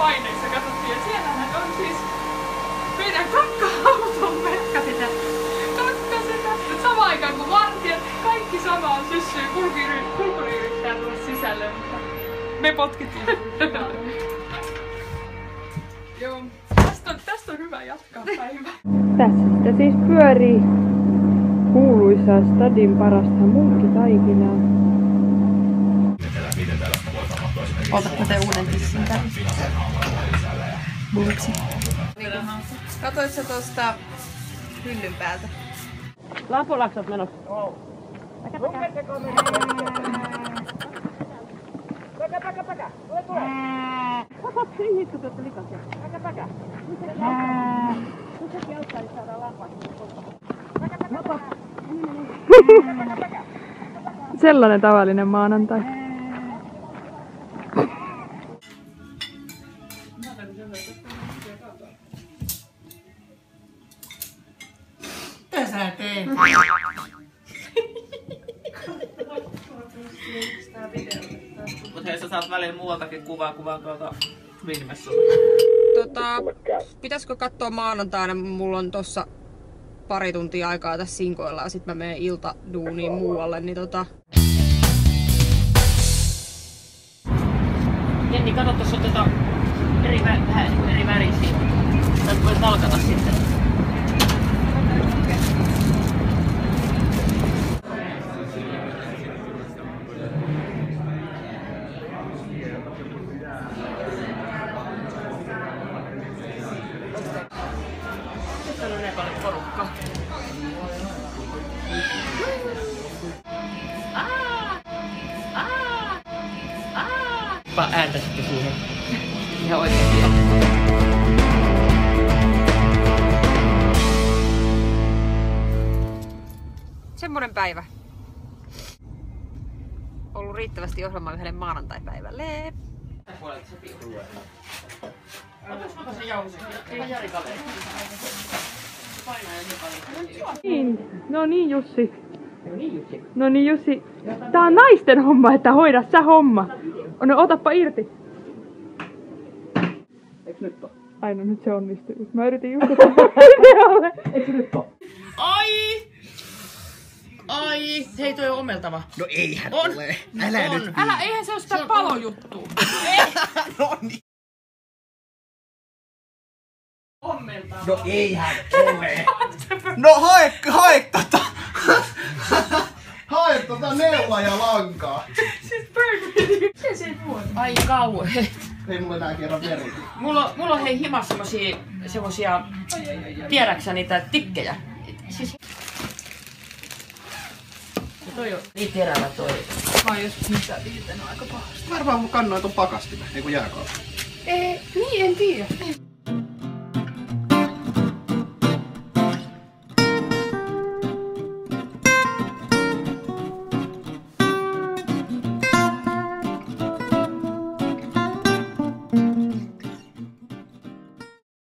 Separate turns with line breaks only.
paineissa katsottiin. Ja siellähän on siis meidän kakka-auton Pekka sitä. Samaan aikaan kuin vartijat, kaikki samaan syssyyn. Kulkuri yrittää tulla sisälle, mutta me potkittiin. Joo, tästä on hyvä jatkaa päivää.
Tässä sitä siis pyörii kuuluisaa stadin parasta munkkitaikinaa.
Otatko te uuden tissin tänne? Buluksi. Katoit sä tosta hyllyn päältä?
Lampulaksot menossa. Päkä. Tule. Katot hittu tuosta likasia. Päkä. Nyt sekin auttaa, että saadaan lampaat. Sellainen tavallinen maanantai.
Mitä sä teet?
Mut hei, sä saat välillä muualtakin kuvaa tuolta Vilmessä.
Pitäisikö katsoa maanantaina? Mulla on tossa pari tuntia aikaa tässä sinkoilla ja sit mä menen iltaduuniin muualle, niin
Jenni, kato, tossa on vähän eri värisiä. Sä voit valkata sitten. Sitten on paljon porukkaa. Ääntä sitten siihen. Ihan oikeesti.
semmonen päivä. Ollut riittävästi ohjelmaa yhdelle maanantaipäivälle.
Niin. No niin Jussi. No niin Jussi. Tää on naisten homma, että hoida sä homma. No otappa irti.
Eiks nyt oo?
Ai no nyt se onnistui. Mä yritin just videolle.
Eiks se nyt oo?
Ai, hei toi on omeltava.
No eihän
on.
ole. Älä
on.
nyt.
Älä, eihän se oo sitä palojuttua.
No niin.
Ommeltava.
No eihän ole. No hae neula ja lankaa.
Siis Burberry. Se ei vuoda.
Ai kauhe.
Ei mulla enää kerran veri.
Mulla on hei himas semmosia, tiedäksä niitä tikkejä? Siis... Ja toi on niin terävä toi.
Mä oon joskus mitään viitänyt aika pahasti.
Varmaan mun kannoit on pakastimen, ei kun jääkaappi.
Niin, en tiedä.